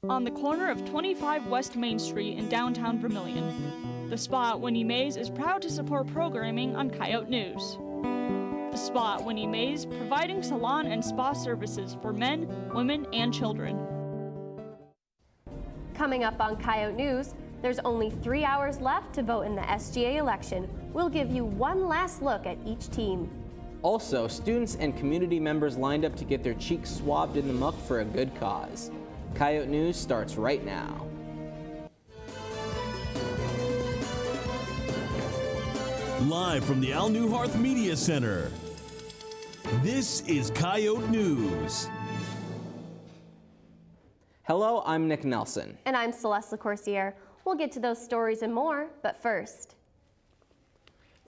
on the corner of 25 West Main Street in downtown Vermilion. The spot, Winnie Mae's, is proud to support programming on Coyote News. The spot, Winnie Mae's, providing salon and spa services for men, women, and children. Coming up on Coyote News, there's only 3 hours left to vote in the SGA election. We'll give you one last look at each team. Also, students and community members lined up to get their cheeks swabbed in the muck for a good cause. Coyote News starts right now. Live from the Al Newharth Media Center, this is Coyote News. Hello, I'm Nick Nelson. And I'm Celeste LaCourciere. We'll get to those stories and more, but first.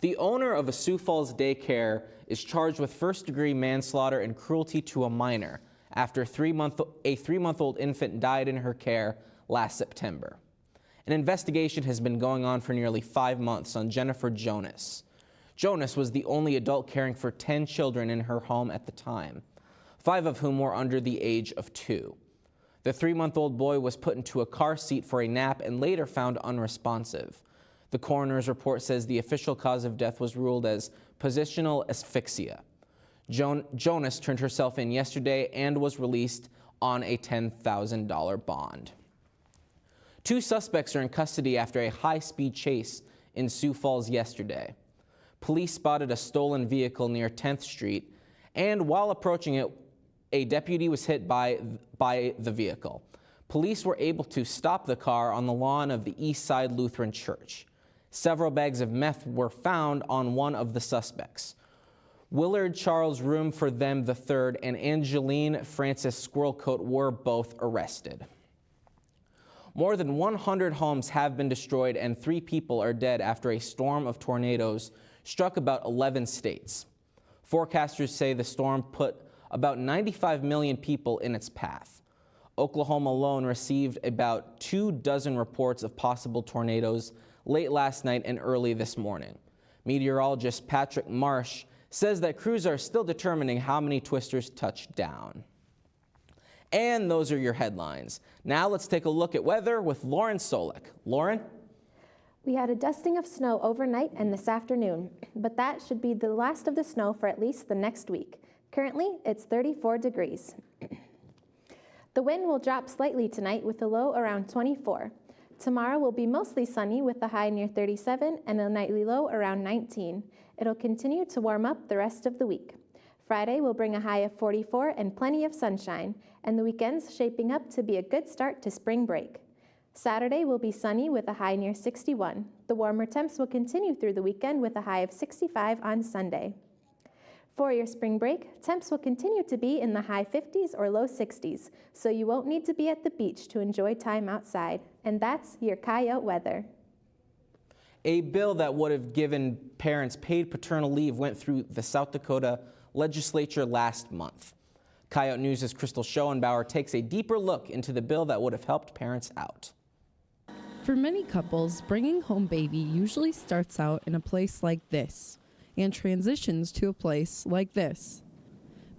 The owner of a Sioux Falls daycare is charged with first-degree manslaughter and cruelty to a minor after a three-month-old infant died in her care last September. An investigation has been going on for nearly 5 months on Jennifer Jonas. Jonas was the only adult caring for 10 children in her home at the time, 5 of whom were under the age of 2. The 3-month-old boy was put into a car seat for a nap and later found unresponsive. The coroner's report says the official cause of death was ruled as positional asphyxia. Jonas turned herself in yesterday and was released on a $10,000 bond. 2 suspects are in custody after a high-speed chase in Sioux Falls yesterday. Police spotted a stolen vehicle near 10th Street, and while approaching it, a deputy was hit by the vehicle. Police were able to stop the car on the lawn of the East Side Lutheran Church. Several bags of meth were found on one of the suspects. Willard Charles Room-for-Them III and Angeline Francis Squirrelcoat were both arrested. More than 100 homes have been destroyed and 3 people are dead after a storm of tornadoes struck about 11 states. Forecasters say the storm put about 95 million people in its path. Oklahoma alone received about 24 reports of possible tornadoes late last night and early this morning. Meteorologist Patrick Marsh says that crews are still determining how many twisters touched down. And those are your headlines. Now let's take a look at weather with Lauren Solik. Lauren? We had a dusting of snow overnight and this afternoon, but that should be the last of the snow for at least the next week. Currently, it's 34 degrees. The wind will drop slightly tonight with a low around 24. Tomorrow will be mostly sunny with a high near 37 and a nightly low around 19. It'll continue to warm up the rest of the week. Friday will bring a high of 44 and plenty of sunshine, and the weekend's shaping up to be a good start to spring break. Saturday will be sunny with a high near 61. The warmer temps will continue through the weekend with a high of 65 on Sunday. For your spring break, temps will continue to be in the high 50s or low 60s, so you won't need to be at the beach to enjoy time outside. And that's your Coyote weather. A bill that would have given parents paid paternal leave went through the South Dakota legislature last month. Coyote News' Crystal Schoenbauer takes a deeper look into the bill that would have helped parents out. For many couples, bringing home baby usually starts out in a place like this and transitions to a place like this.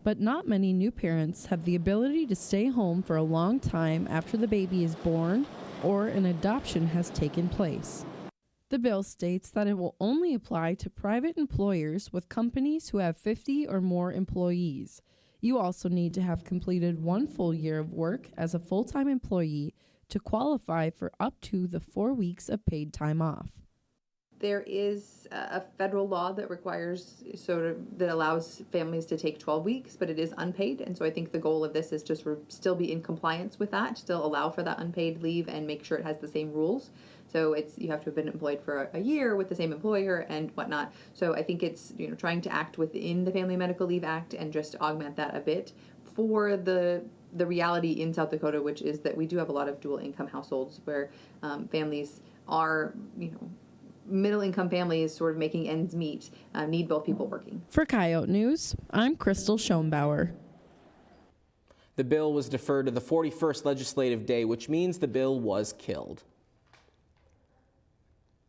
But not many new parents have the ability to stay home for a long time after the baby is born or an adoption has taken place. The bill states that it will only apply to private employers with companies who have 50 or more employees. You also need to have completed 1 full year of work as a full-time employee to qualify for up to the 4 weeks of paid time off. There is a federal law that requires that allows families to take 12 weeks, but it is unpaid. And so I think the goal of this is just to still be in compliance with that, still allow for that unpaid leave and make sure it has the same rules. So you have to have been employed for a year with the same employer and whatnot. So I think it's trying to act within the Family Medical Leave Act and just augment that a bit for the reality in South Dakota, which is that we do have a lot of dual income households where families are, middle income families sort of making ends meet, need both people working. For Coyote News, I'm Crystal Schoenbauer. The bill was deferred to the 41st legislative day, which means the bill was killed.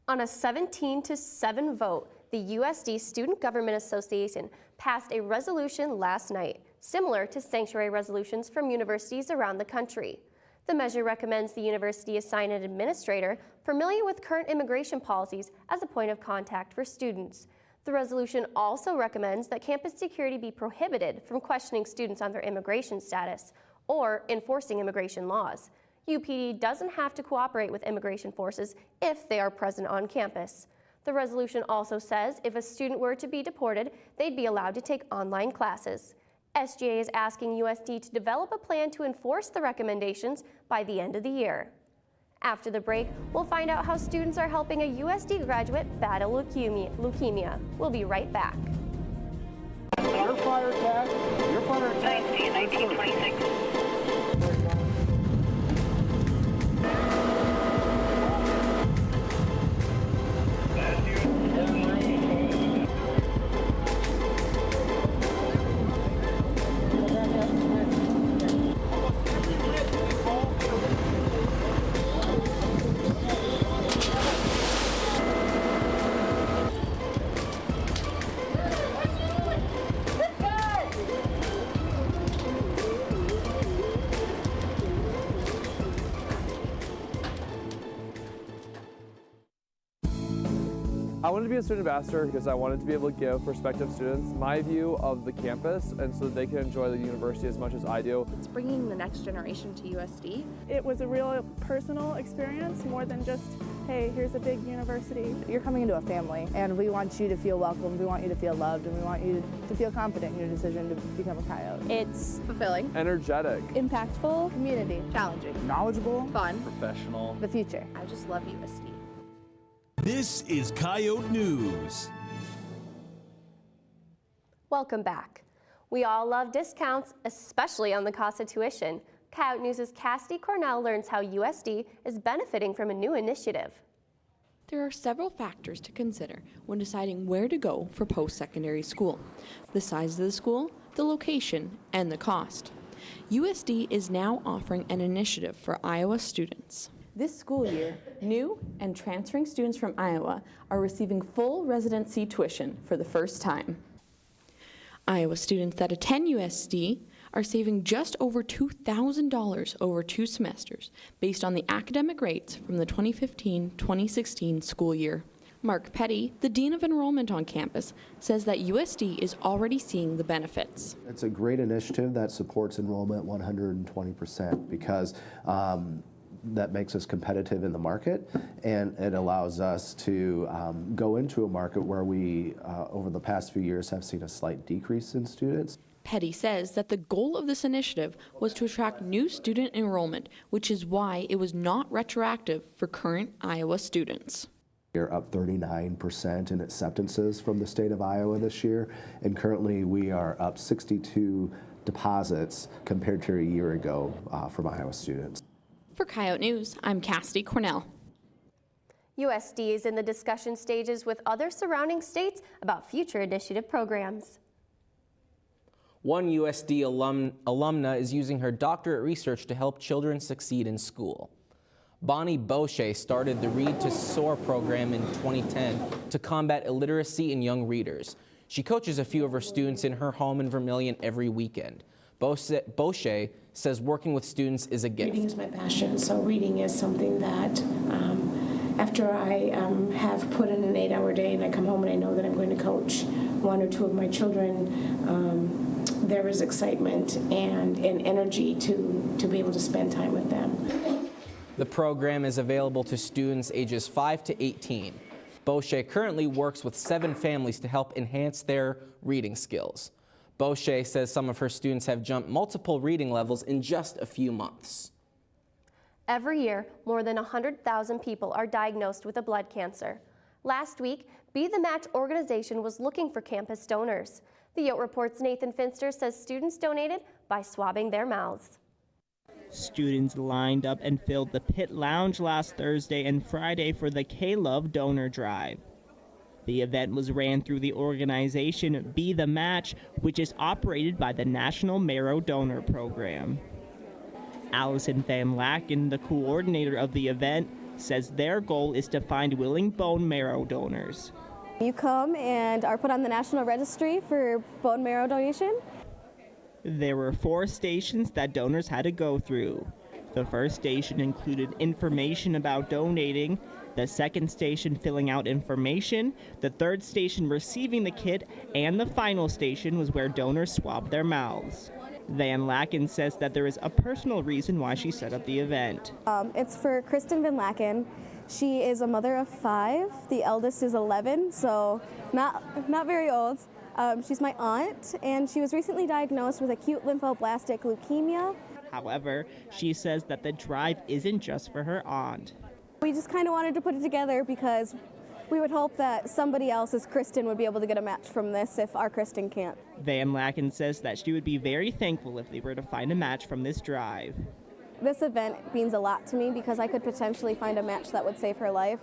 On a 17-7 vote, the USD Student Government Association passed a resolution last night, similar to sanctuary resolutions from universities around the country. The measure recommends the university assign an administrator familiar with current immigration policies as a point of contact for students. The resolution also recommends that campus security be prohibited from questioning students on their immigration status or enforcing immigration laws. UPD doesn't have to cooperate with immigration forces if they are present on campus. The resolution also says if a student were to be deported, they'd be allowed to take online classes. SGA is asking USD to develop a plan to enforce the recommendations by the end of the year. After the break, we'll find out how students are helping a USD graduate battle leukemia. We'll be right back. Your fire attack. 1926. I wanted to be a student ambassador because I wanted to be able to give prospective students my view of the campus and so that they can enjoy the university as much as I do. It's bringing the next generation to USD. It was a real personal experience more than just, hey, here's a big university. You're coming into a family and we want you to feel welcome, we want you to feel loved, and we want you to feel confident in your decision to become a Coyote. It's fulfilling, energetic, impactful, community, challenging, knowledgeable, fun, professional, the future. I just love USD. This is Coyote News. Welcome back. We all love discounts, especially on the cost of tuition. Coyote News' Cassidy Cornell learns how USD is benefiting from a new initiative. There are several factors to consider when deciding where to go for post-secondary school. The size of the school, the location, and the cost. USD is now offering an initiative for Iowa students. This school year, new and transferring students from Iowa are receiving full residency tuition for the first time. Iowa students that attend USD are saving just over $2,000 over 2 semesters based on the academic rates from the 2015-2016 school year. Mark Petty, the Dean of Enrollment on campus, says that USD is already seeing the benefits. It's a great initiative that supports enrollment 120% because that makes us competitive in the market, and it allows us to go into a market where we, over the past few years, have seen a slight decrease in students. Petty says that the goal of this initiative was to attract new student enrollment, which is why it was not retroactive for current Iowa students. We're up 39% in acceptances from the state of Iowa this year, and currently we are up 62 deposits compared to a year ago from Iowa students. For Coyote News, I'm Cassidy Cornell. USD is in the discussion stages with other surrounding states about future initiative programs. One USD alumna is using her doctorate research to help children succeed in school. Bonnie Boucher started the Read to Soar program in 2010 to combat illiteracy in young readers. She coaches a few of her students in her home in Vermilion every weekend. Boucher says working with students is a gift. Reading is my passion, so reading is something that after I have put in an 8-hour day and I come home and I know that I'm going to coach 1 or 2 of my children, there is excitement and energy to be able to spend time with them. The program is available to students ages 5 to 18. Boucher currently works with 7 families to help enhance their reading skills. Boucher says some of her students have jumped multiple reading levels in just a few months. Every year, more than 100,000 people are diagnosed with a blood cancer. Last week, Be the Match organization was looking for campus donors. The Yote Report's Nathan Finster says students donated by swabbing their mouths. Students lined up and filled the pit lounge last Thursday and Friday for the K-Love donor drive. The event was ran through the organization Be the Match, which is operated by the National Marrow Donor Program. Allison Van Laken, the coordinator of the event, says their goal is to find willing bone marrow donors. You come and are put on the National Registry for bone marrow donation. There were 4 stations that donors had to go through. The first station included information about donating, the second station filling out information, the third station receiving the kit, and the final station was where donors swabbed their mouths. Van Laken says that there is a personal reason why she set up the event. It's for Kristen Van Laken. She is a mother of 5. The eldest is 11, so not very old. She's my aunt, and she was recently diagnosed with acute lymphoblastic leukemia. However, she says that the drive isn't just for her aunt. We just kind of wanted to put it together because we would hope that somebody else's Kristen would be able to get a match from this if our Kristen can't. Van Laken says that she would be very thankful if they were to find a match from this drive. This event means a lot to me because I could potentially find a match that would save her life.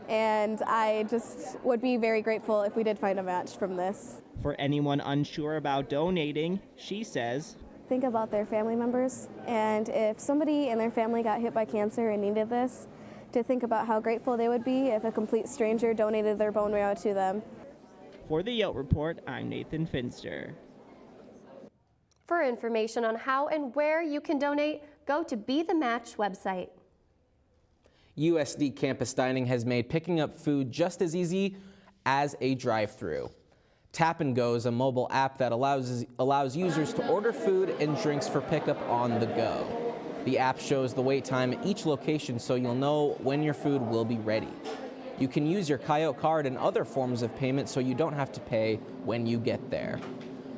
And I just would be very grateful if we did find a match from this. For anyone unsure about donating, she says, think about their family members, and if somebody in their family got hit by cancer and needed this, to think about how grateful they would be if a complete stranger donated their bone marrow to them. For the Yote Report, I'm Nathan Finster. For information on how and where you can donate, go to Be the Match website. USD Campus Dining has made picking up food just as easy as a drive-through. Tap and Go is a mobile app that allows users to order food and drinks for pickup on the go. The app shows the wait time at each location so you'll know when your food will be ready. You can use your Coyote card and other forms of payment so you don't have to pay when you get there.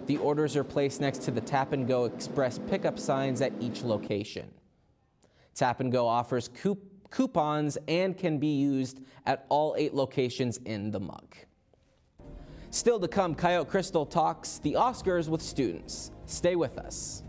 The orders are placed next to the Tap and Go Express pickup signs at each location. Tap and Go offers coupons and can be used at all 8 locations in the MUC. Still to come, Coyote Crystal talks the Oscars with students. Stay with us.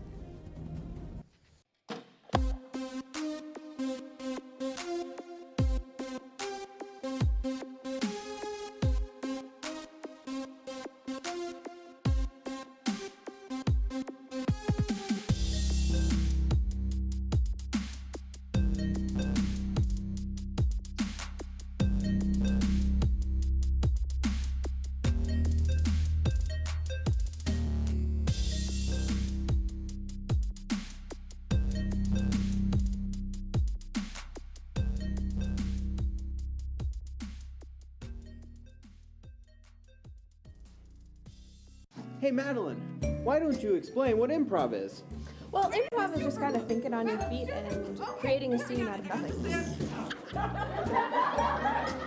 Hey Madeline, why don't you explain what improv is? Well, improv is just kind of thinking on your feet and creating a scene out of nothing.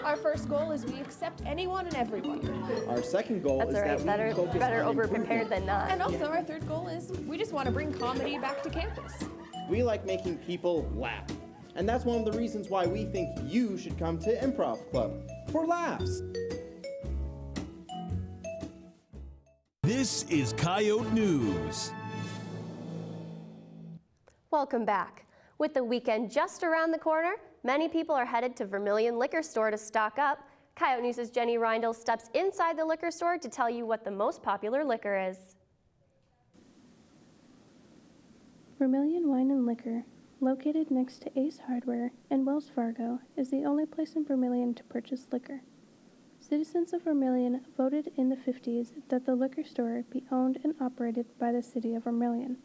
Our first goal is we accept anyone and everyone. Our second goal is that we focus better on over-prepared than not. And also our third goal is we just want to bring comedy back to campus. We like making people laugh. And that's one of the reasons why we think you should come to Improv Club, for laughs. This is Coyote News. Welcome back. With the weekend just around the corner, many people are headed to Vermilion Liquor Store to stock up. Coyote News' Jenny Reindl steps inside the liquor store to tell you what the most popular liquor is. Vermilion Wine and Liquor, located next to Ace Hardware and Wells Fargo, is the only place in Vermilion to purchase liquor. Citizens of Vermilion voted in the 50s that the liquor store be owned and operated by the city of Vermilion.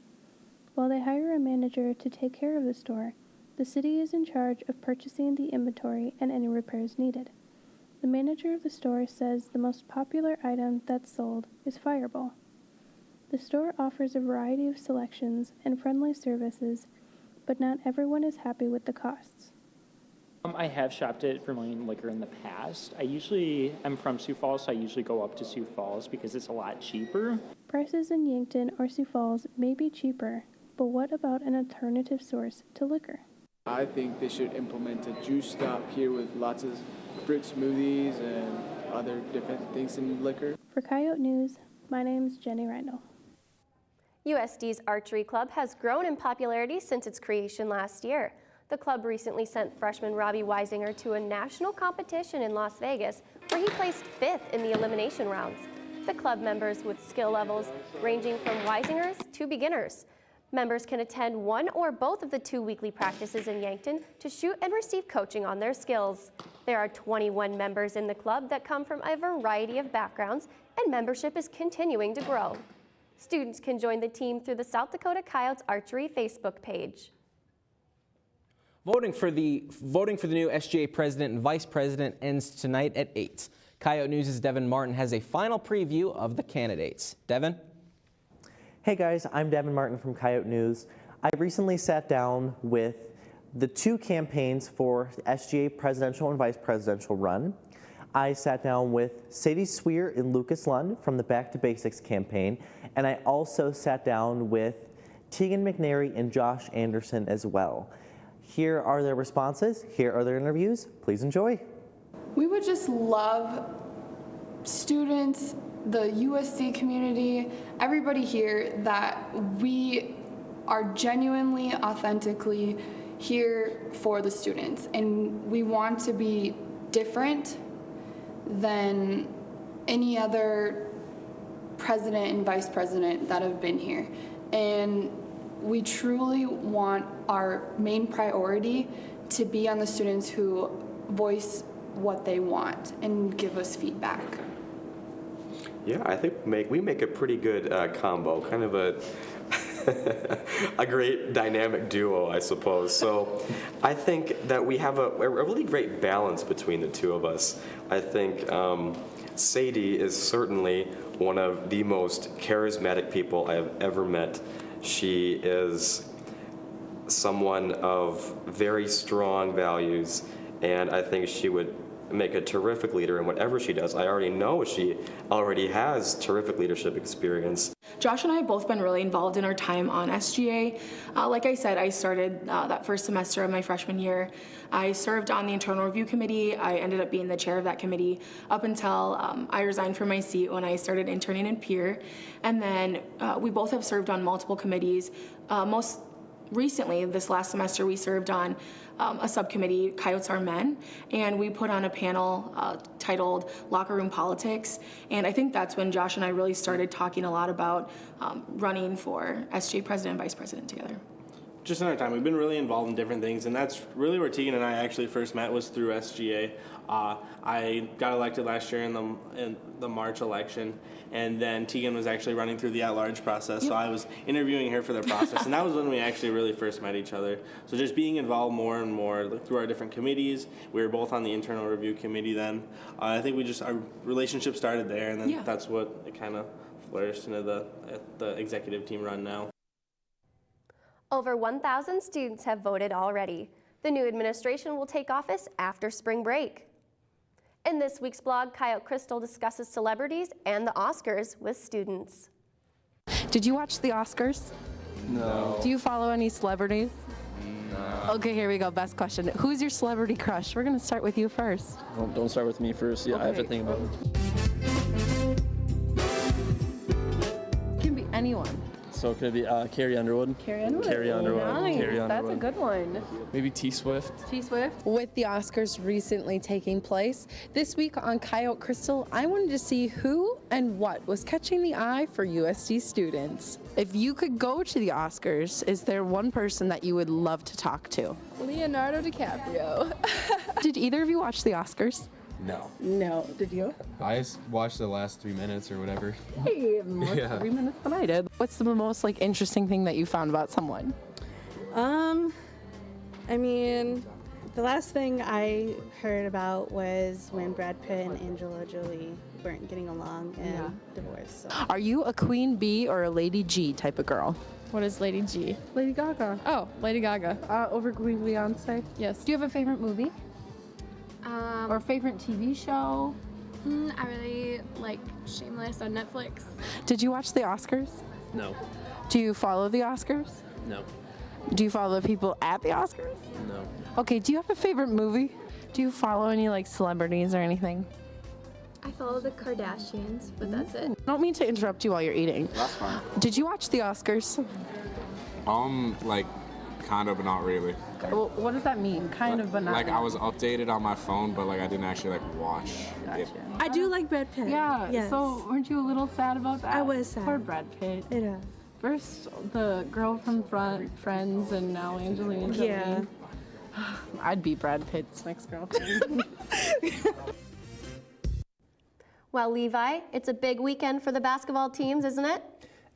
While they hire a manager to take care of the store, the city is in charge of purchasing the inventory and any repairs needed. The manager of the store says the most popular item that's sold is Fireball. The store offers a variety of selections and friendly services, but not everyone is happy with the costs. I have shopped at Vermilion Liquor in the past. I'm from Sioux Falls, so I usually go up to Sioux Falls because it's a lot cheaper. Prices in Yankton or Sioux Falls may be cheaper, but what about an alternative source to liquor? I think they should implement a juice stop here with lots of fruit smoothies and other different things in liquor. For Coyote News, my name is Jenny Reindl. USD's Archery Club has grown in popularity since its creation last year. The club recently sent freshman Robbie Weisinger to a national competition in Las Vegas, where he placed 5th in the elimination rounds. The club members with skill levels ranging from Weisingers to beginners. Members can attend one or both of the 2 weekly practices in Yankton to shoot and receive coaching on their skills. There are 21 members in the club that come from a variety of backgrounds, and membership is continuing to grow. Students can join the team through the South Dakota Coyotes Archery Facebook page. Voting for the new SGA president and vice president ends tonight at 8. Coyote News' Devin Martin has a final preview of the candidates. Devin? Hey guys, I'm Devin Martin from Coyote News. I recently sat down with the two campaigns for the SGA presidential and vice presidential run. I sat down with Sadie Sweer and Lucas Lund from the Back to Basics campaign, and I also sat down with Tegan McNary and Josh Anderson as well. Here are their responses. Here are their interviews. Please enjoy. We would just love students, the USC community, everybody here, that we are genuinely, authentically here for the students. And we want to be different than any other president and vice president that have been here. And we truly want our main priority to be on the students who voice what they want and give us feedback. Yeah, I think we make a pretty good combo, kind of a a great dynamic duo, I suppose. So I think that we have a really great balance between the two of us. I think Sadie is certainly one of the most charismatic people I have ever met. She is someone of very strong values, and I think she would make a terrific leader in whatever she does. I already know she already has terrific leadership experience. Josh and I have both been really involved in our time on SGA. Like I said, I started that first semester of my freshman year. I served on the internal review committee. I ended up being the chair of that committee up until I resigned from my seat when I started interning in peer. And then we both have served on multiple committees. Most recently, this last semester, we served on a subcommittee, Coyotes Are Men, and we put on a panel titled Locker Room Politics. And I think that's when Josh and I really started talking a lot about running for SGA president and vice president together. Just in our time, we've been really involved in different things, and that's really where Tegan and I actually first met, was through SGA. I got elected last year in the March election, and then Tegan was actually running through the at-large process, so I was interviewing her for the process, and that was when we actually really first met each other. So just being involved more and more through our different committees. We were both on the internal review committee then. I think our relationship started there, and then that's what it kind of flourished into the executive team run now. Over 1,000 students have voted already. The new administration will take office after spring break. In this week's blog, Coyote Crystal discusses celebrities and the Oscars with students. Did you watch the Oscars? No. Do you follow any celebrities? No. Okay, here we go. Best question. Who's your celebrity crush? We're going to start with you first. Don't start with me first. Yeah, I have to think about it. It can be anyone. So could it be Carrie Underwood? Carrie Underwood. Carrie Underwood. Nice. Carrie That's a Underwood. good one. Maybe T Swift. T Swift. With the Oscars recently taking place, this week on Coyote Crystal, I wanted to see who and what was catching the eye for USD students. If you could go to the Oscars, is there one person that you would love to talk to? Leonardo DiCaprio. Did either of you watch the Oscars? No. No. Did you? I just watched the last 3 minutes or whatever. Hey, more 3 minutes than I did. What's the most interesting thing that you found about someone? I mean, the last thing I heard about was when Brad Pitt and Angela Jolie weren't getting along and divorced. So. Are you a Queen Bee or a Lady G type of girl? What is Lady G? Lady Gaga. Oh, Lady Gaga. Over Queen Beyonce? Yes. Do you have a favorite movie? Or favorite TV show? I really like Shameless on Netflix. Did you watch the Oscars? No. Do you follow the Oscars? No. Do you follow the people at the Oscars? No. Okay, do you have a favorite movie? Do you follow any celebrities or anything? I follow the Kardashians, but that's it. I don't mean to interrupt you while you're eating. That's fine. Did you watch the Oscars? Kind of, but not really. Well, what does that mean? Kind of, but not I really? was updated on my phone, but I didn't actually watch it. I do like Brad Pitt. Yeah, Yes. so weren't you a little sad about that? I was sad. Poor Brad Pitt. Yeah. First, the girl from Friends, and now Angelina Jolie. Yeah. I'd be Brad Pitt's next girlfriend. Well, Levi, it's a big weekend for the basketball teams, isn't it?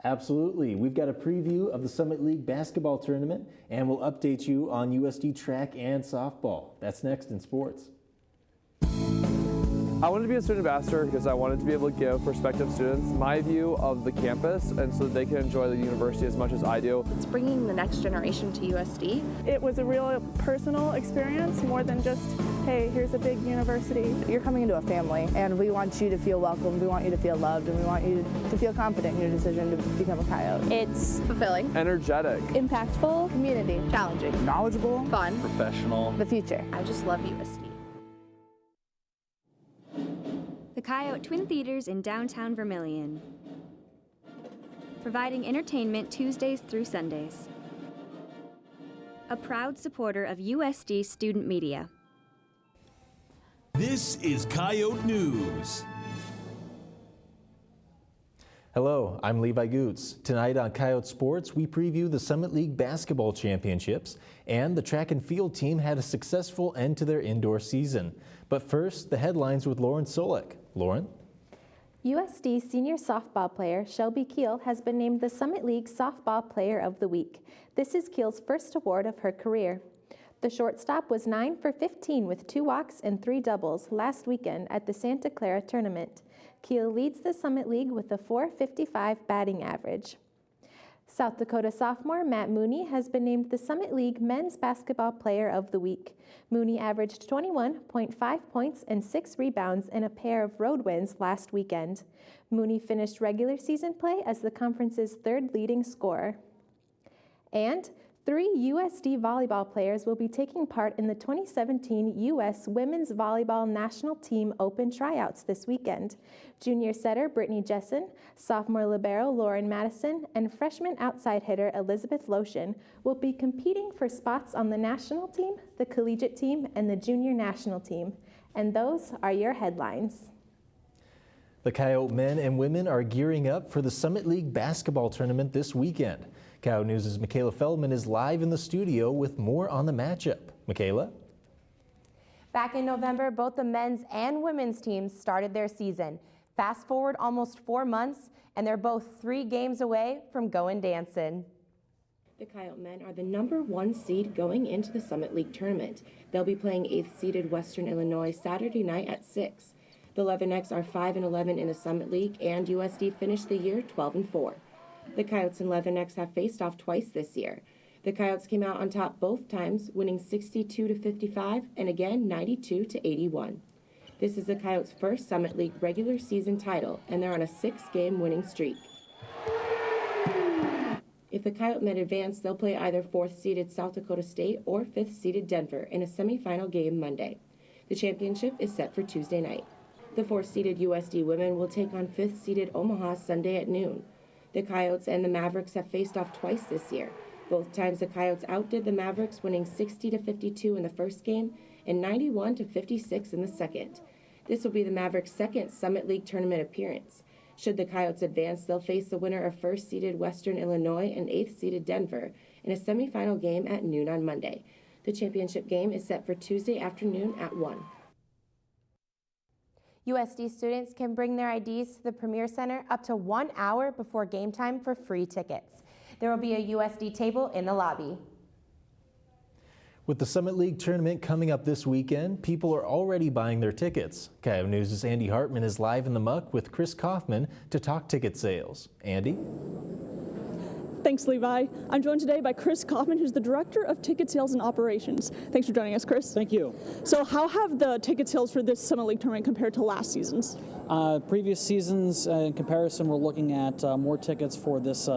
Absolutely. We've got a preview of the Summit League basketball tournament, and we'll update you on USD track and softball. That's next in sports. I wanted to be a student ambassador because I wanted to be able to give prospective students my view of the campus, and so that they can enjoy the university as much as I do. It's bringing the next generation to USD. It was a real personal experience, more than just, hey, here's a big university. You're coming into a family, and we want you to feel welcome, we want you to feel loved, and we want you to feel confident in your decision to become a Coyote. It's fulfilling, energetic, impactful, community, challenging, knowledgeable, fun, professional, the future. I just love USD. The Coyote Twin Theaters in downtown Vermilion, providing entertainment Tuesdays through Sundays. A proud supporter of USD student media. This is Coyote News. Hello, I'm Levi Goots. Tonight on Coyote Sports, we preview the Summit League Basketball Championships, and the track and field team had a successful end to their indoor season. But first, the headlines with Lauren Solik. Lauren? USD senior softball player Shelby Keel has been named the Summit League Softball Player of the Week. This is Keel's first award of her career. The shortstop was 9 for 15 with 2 walks and 3 doubles last weekend at the Santa Clara tournament. Keel leads the Summit League with a .455 batting average. South Dakota sophomore Matt Mooney has been named the Summit League Men's Basketball Player of the Week. Mooney averaged 21.5 points and 6 rebounds in a pair of road wins last weekend. Mooney finished regular season play as the conference's 3rd leading scorer. And 3 USD volleyball players will be taking part in the 2017 U.S. Women's Volleyball National Team Open Tryouts this weekend. Junior setter Brittany Jessen, sophomore libero Lauren Madison, and freshman outside hitter Elizabeth Lotion will be competing for spots on the national team, the collegiate team, and the junior national team. And those are your headlines. The Coyote men and women are gearing up for the Summit League basketball tournament this weekend. Coyote News' Michaela Feldman is live in the studio with more on the matchup. Michaela? Back in November, both the men's and women's teams started their season. Fast forward almost 4 months, and they're both 3 games away from going dancing. The Coyote men are the #1 seed going into the Summit League tournament. They'll be playing 8th-seeded Western Illinois Saturday night at 6. The Leathernecks are 5-11 in the Summit League, and USD finished the year 12-4. The Coyotes and Leathernecks have faced off twice this year. The Coyotes came out on top both times, winning 62-55 and again 92-81. This is the Coyotes' first Summit League regular season title, and they're on a 6-game winning streak. If the Coyote men advance, they'll play either 4th-seeded South Dakota State or 5th-seeded Denver in a semifinal game Monday. The championship is set for Tuesday night. The 4th-seeded USD women will take on 5th-seeded Omaha Sunday at noon. The Coyotes and the Mavericks have faced off twice this year. Both times the Coyotes outdid the Mavericks, winning 60-52 in the first game and 91-56 in the second. This will be the Mavericks' second Summit League tournament appearance. Should the Coyotes advance, they'll face the winner of 1st-seeded Western Illinois and 8th-seeded Denver in a semifinal game at noon on Monday. The championship game is set for Tuesday afternoon at 1. USD students can bring their IDs to the Premier Center up to 1 hour before game time for free tickets. There will be a USD table in the lobby. With the Summit League tournament coming up this weekend, people are already buying their tickets. Coyote News' Andy Hartman is live in the muck with Chris Kaufman to talk ticket sales. Andy? Thanks, Levi. I'm joined today by Chris Kaufman, who's the Director of Ticket Sales and Operations. Thanks for joining us, Chris. Thank you. So how have the ticket sales for this Summit League tournament compared to last season's? Previous seasons, in comparison, we're looking at more tickets for this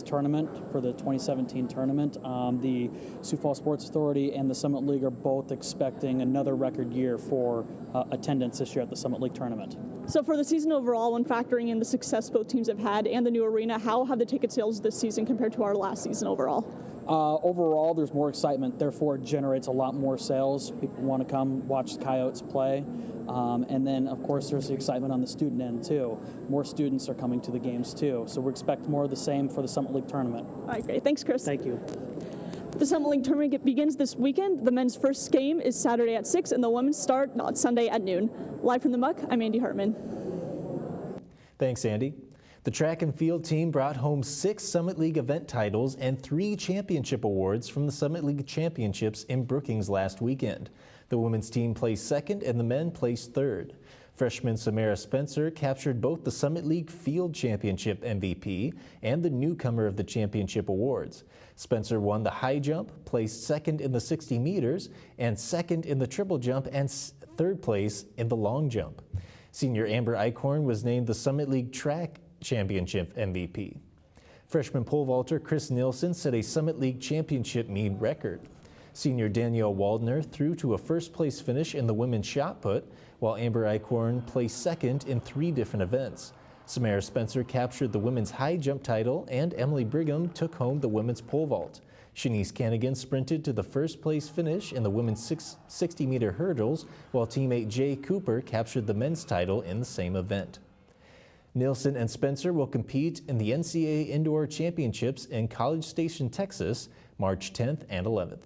tournament, for the 2017 tournament. The Sioux Falls Sports Authority and the Summit League are both expecting another record year for attendance this year at the Summit League tournament. So for the season overall, when factoring in the success both teams have had and the new arena, how have the ticket sales this season compared to our last season overall? Overall, there's more excitement, therefore it generates a lot more sales. People want to come watch the Coyotes play. And then, of course, there's the excitement on the student end, too. More students are coming to the games, too. So we expect more of the same for the Summit League tournament. All right, great. Thanks, Chris. Thank you. The Summit League tournament begins this weekend. The men's first game is Saturday at 6, and the women's start on Sunday at noon. Live from the muck, I'm Andy Hartman. Thanks, Andy. The track and field team brought home 6 Summit League event titles and 3 championship awards from the Summit League Championships in Brookings last weekend. The women's team placed second and the men placed third. Freshman Samara Spencer captured both the Summit League Field Championship MVP and the newcomer of the championship awards. Spencer won the high jump, placed second in the 60 meters, and second in the triple jump, and third place in the long jump. Senior Amber Eichhorn was named the Summit League Track Championship MVP. Freshman pole vaulter Chris Nilsson set a Summit League Championship meet record. Senior Danielle Waldner threw to a first-place finish in the women's shot put, while Amber Eichhorn placed second in 3 different events. Samara Spencer captured the women's high jump title, and Emily Brigham took home the women's pole vault. Shanice Canigan sprinted to the first-place finish in the women's 60-meter hurdles, while teammate Jay Cooper captured the men's title in the same event. Nilsson and Spencer will compete in the NCAA Indoor Championships in College Station, Texas, March 10th and 11th.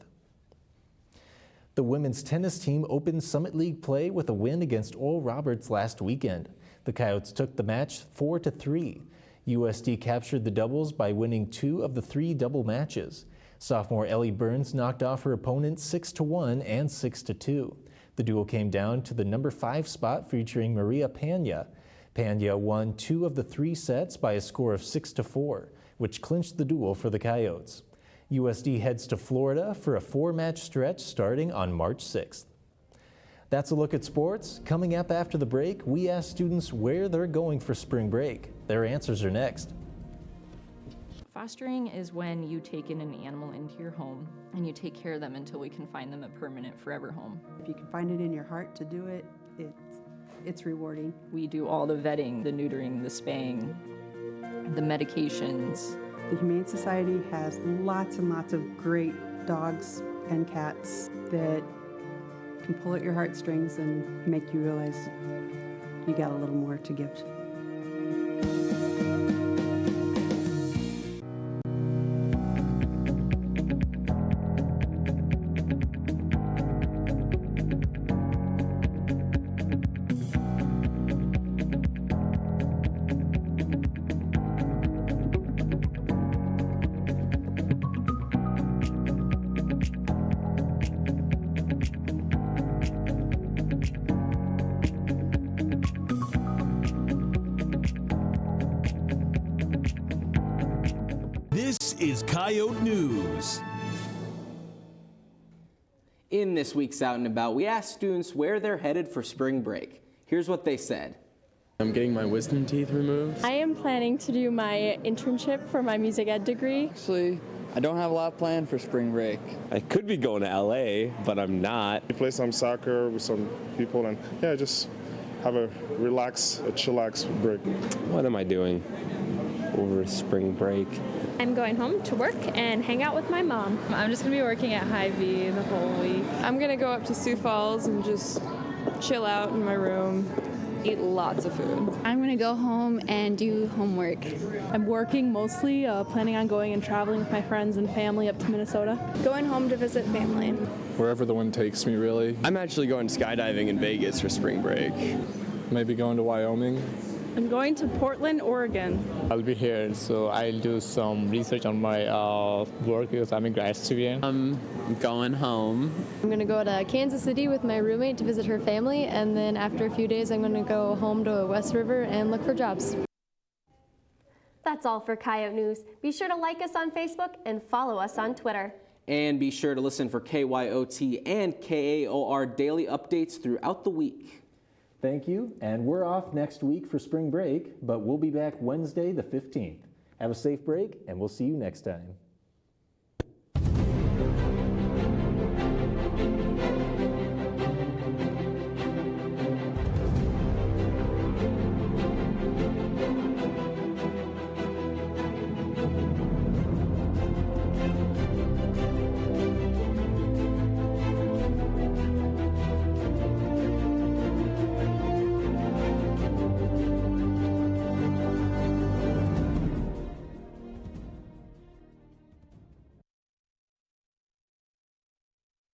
The women's tennis team opened Summit League play with a win against Oral Roberts last weekend. The Coyotes took the match 4-3. USD captured the doubles by winning 2 of the 3 double matches. Sophomore Ellie Burns knocked off her opponent 6-1 and 6-2. The duel came down to the number 5 spot featuring Maria Pena. Pena won 2 of the 3 sets by a score of 6-4, which clinched the duel for the Coyotes. USD heads to Florida for a 4-match stretch starting on March 6th. That's a look at sports. Coming up after the break, we ask students where they're going for spring break. Their answers are next. Fostering is when you take in an animal into your home and you take care of them until we can find them a permanent forever home. If you can find it in your heart to do it, it's rewarding. We do all the vetting, the neutering, the spaying, the medications. The Humane Society has lots and lots of great dogs and cats that can pull at your heartstrings and make you realize you got a little more to give. This is Coyote News. In this week's Out and About, we asked students where they're headed for spring break. Here's what they said. I'm getting my wisdom teeth removed. I am planning to do my internship for my music ed degree. Actually, I don't have a lot planned for spring break. I could be going to LA, but I'm not. I play some soccer with some people and just have a chillax break. What am I doing over spring break? I'm going home to work and hang out with my mom. I'm just going to be working at Hy-Vee the whole week. I'm going to go up to Sioux Falls and just chill out in my room, eat lots of food. I'm going to go home and do homework. I'm working mostly, planning on going and traveling with my friends and family up to Minnesota. Going home to visit family. Wherever the wind takes me, really. I'm actually going skydiving in Vegas for spring break. Maybe going to Wyoming. I'm going to Portland, Oregon. I'll be here, so I'll do some research on my work because I'm a grad student. I'm going home. I'm going to go to Kansas City with my roommate to visit her family, and then after a few days, I'm going to go home to West River and look for jobs. That's all for Coyote News. Be sure to like us on Facebook and follow us on Twitter. And be sure to listen for KYOT and KAOR daily updates throughout the week. Thank you, and we're off next week for spring break, but we'll be back Wednesday the 15th. Have a safe break, and we'll see you next time.